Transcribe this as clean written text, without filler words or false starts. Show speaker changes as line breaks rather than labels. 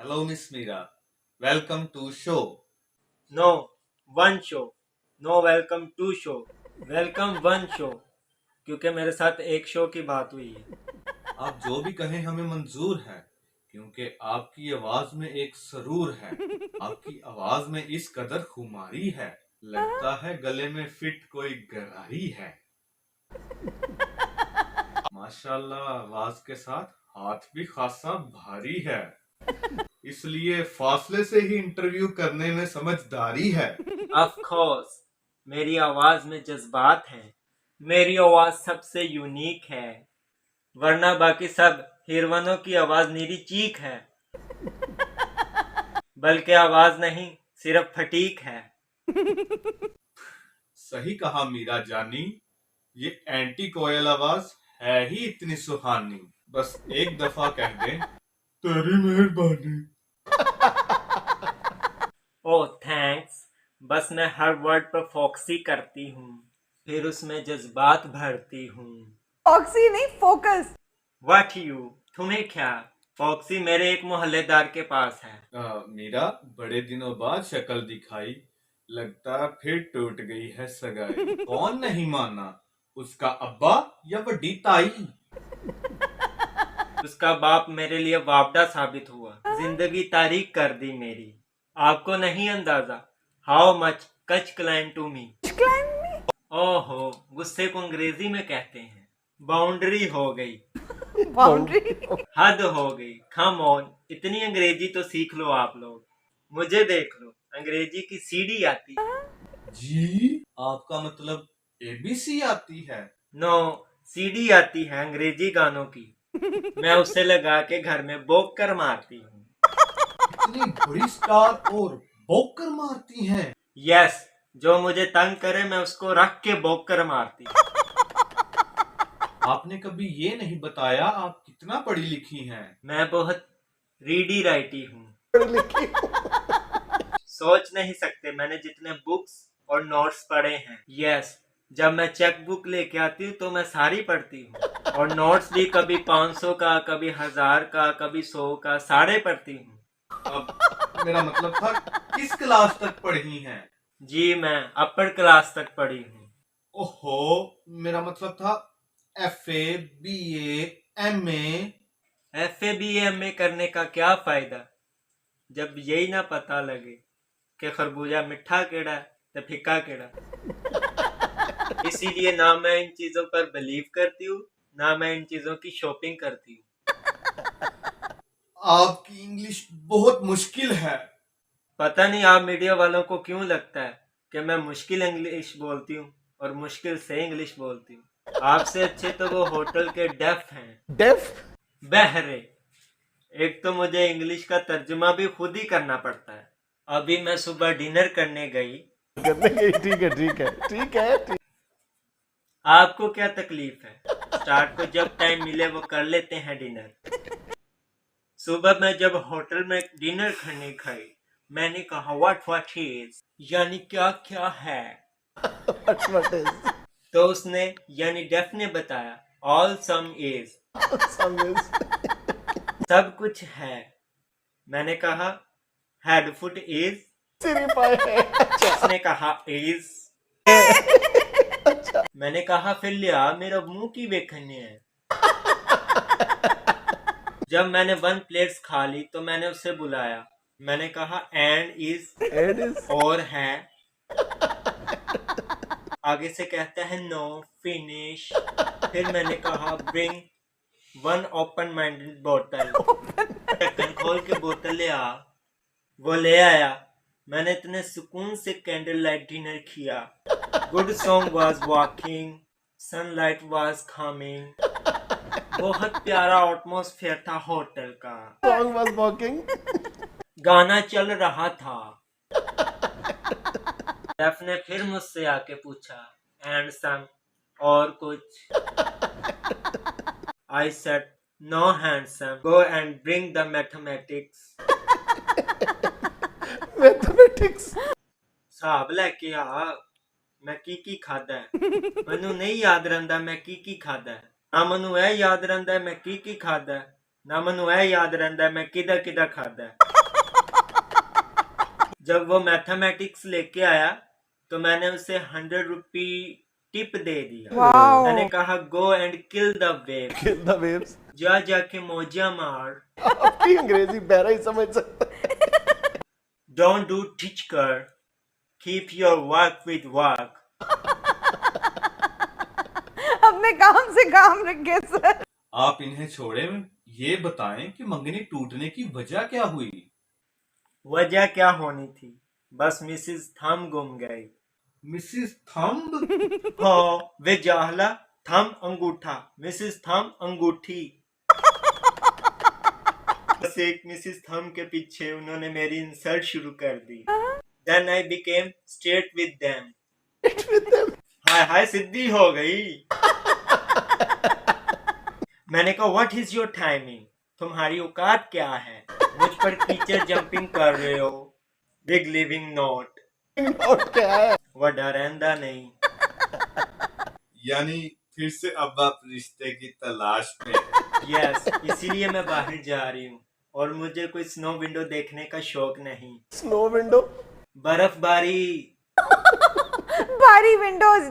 Hello, Miss Mira. Welcome to show.
No, one show. No welcome to show. Welcome one show. क्योंकि मेरे साथ एक show की बात हुई है.
आप जो भी कहें हमें मंजूर है, क्योंकि आपकी आवाज में एक सरूर है. आपकी आवाज में इस कदर खुमारी है, लगता है गले में फिट कोई गरारी है. माशाल्लाह, आवाज के साथ हाथ भी खासा भारी है, इसलिए फासले से ही इंटरव्यू करने में समझदारी है.
ऑफ कोर्स, मेरी आवाज में जज्बात हैं. मेरी आवाज सबसे यूनिक है, वरना बाकी सब हीरोइनों की आवाज निरी चीख है. बल्कि आवाज नहीं, सिर्फ फटीक है.
सही कहा मीरा जानी, ये एंटी कोयल आवाज है ही इतनी सुहानी. बस एक दफा कह दे, तेरी मेहरबानी.
ओह थैंक्स. बस मैं हर वर्ड पर फोकसी करती हूँ, फिर उसमें जज्बात भरती हूँ.
ऑक्सी नहीं, फोकस.
व्हाट यू, तुम्हें क्या? फॉक्सी मेरे एक मोहल्लेदार के पास है.
मीरा, बड़े दिनों बाद शक्ल दिखाई, लगता फिर टूट गई है सगाई. कौन नहीं माना, उसका अब्बा या बड़ी ताई?
उसका बाप मेरे लिए वापडा साबित हुआ, जिंदगी तारीख कर दी मेरी. आपको नहीं अंदाजा हाउ मच कच क्लाइम टू मी. ओहो, गुस्से को अंग्रेजी में कहते हैं बाउंड्री हो गई.
बाउंड्री.
हद हो गई. कम ऑन, इतनी अंग्रेजी तो सीख लो आप लोग. मुझे देख लो, अंग्रेजी की सीढ़ी आती है.
जी, आपका मतलब एबीसी आती है?
नो, सीडी आती है अंग्रेजी गानों की. मैं उसे लगा के घर में बोक कर मारती हूँ.
इतनी बड़ी स्टार और बोकर मारती हैं?
यस, जो मुझे तंग करे मैं उसको रख के बोक कर मारती हूँ.
आपने कभी ये नहीं बताया आप कितना पढ़ी लिखी हैं.
मैं बहुत रीडी राइटी हूँ. सोच नहीं सकते मैंने जितने बुक्स और नोट्स पढ़े हैं. यस, जब मैं चेक बुक लेके आती हूँ तो मैं सारी पढ़ती हूँ. और नोट्स भी कभी 500 का, कभी 1000 का, कभी 100 का, सारे पढ़ती हूँ.
अब मेरा मतलब था, किस क्लास तक पढ़ी हैं?
जी, मैं अपर क्लास तक पढ़ी हूँ.
ओहो, मेरा मतलब था FA, BA, MA.
FA BA MA करने का क्या फायदा, जब यही ना पता लगे कि खरबूजा मिठा केड़ा है तो फिक्का केड़ा. इसीलिए ना मैं इन चीजों पर बिलीव करती हूँ, ना मैं इन चीजों की शॉपिंग करती हूँ.
आपकी इंग्लिश बहुत मुश्किल है.
पता नहीं आप मीडिया वालों को क्यों लगता है कि मैं मुश्किल इंग्लिश बोलती हूँ और मुश्किल से इंग्लिश बोलती हूँ. आपसे अच्छे तो वो होटल के डेफ हैं.
डेफ.
बहरे. एक तो मुझे इंग्लिश का तर्जुमा भी खुद ही करना पड़ता है. अभी मैं सुबह डिनर करने गई.
ठीक है ठीक है ठीक है.
आपको क्या तकलीफ है, स्टार्ट को जब टाइम मिले वो कर लेते हैं डिनर. सुबह मैं जब होटल में डिनर करने गई, मैंने कहा व्हाट इज, यानी क्या क्या है.
What is?
तो उसने यानी डेफ ने बताया all some is,
Some is.
सब कुछ है. मैंने कहा हेड फुट इज.
सिरिफाई है.
उसने कहा इज. मैंने कहा फिर लिया मेरा मुंह की वेखने है. जब मैंने 1 प्लेट्स खा ली तो मैंने उसे बुलाया. मैंने कहा एंड इज,
It is.
और है. आगे से कहता है नो फिनिश. फिर मैंने कहा ब्रिंग 1 ओपन माइंडेड बोतल. ढक्कन खोल के बोतल ले आ. वो ले आया. मैंने इतने सुकून से कैंडल लाइट डिनर किया. Good song was walking, sunlight was coming. बहुत प्यारा एटमॉस्फेयर था होटल का.
Song was walking.
गाना चल रहा था. डेफ ने फिर मुझसे आके पूछा एंड सम, और कुछ. I said no handsome, go and bring the mathematics.
Mathematics.
साहब लेके आ, मैं की खादा है. मैनू नहीं याद रहिंदा मैं की खादा है. ना मैनू यह याद रहिंदा मैं की खादा है, ना मैनू यह याद रहिंदा मैं किदा किदा खादा है. जब वो मैथमेटिक्स लेके आया तो मैंने उसे 100 रुपी टिप दे दिया।
Wow.
मैंने कहा go and kill the wave,
Kill the waves.
जा जाके मौजा मार।
आपकी अंग्रेजी बहरा ही समझ सकता है।
डोंट डू टिचकर, keep your work with work.
अपने काम से काम रखे सर।
आप इन्हें छोड़े, ये बताएं कि मंगनी टूटने की वजह क्या हुई?
वजह क्या होनी थी, बस मिसिस थम गुम गई।
Mrs thumb?
हो वे जाहला, थम अंगूठा, मिसिस थम अंगूठी। बस एक मिसिस थम के पीछे उन्होंने मेरी इंसल्ट शुरू कर दी। Then I became straight with them. हाय हाय सिद्धि हो गई। मैंने कहा व्हाट इज योर टाइमिंग, तुम्हारी औकात क्या है, मुझ पर टीचर जंपिंग कर रहे हो। Big living note.
और क्या है?
वह डरेंदा नहीं।
यानी फिर से अब आप रिश्ते की तलाश में?
यस, इसीलिए मैं बाहर जा रही हूँ और मुझे कोई स्नो विंडो देखने का शौक नहीं।
Snow window.
बर्फबारी।
बारी विंडोज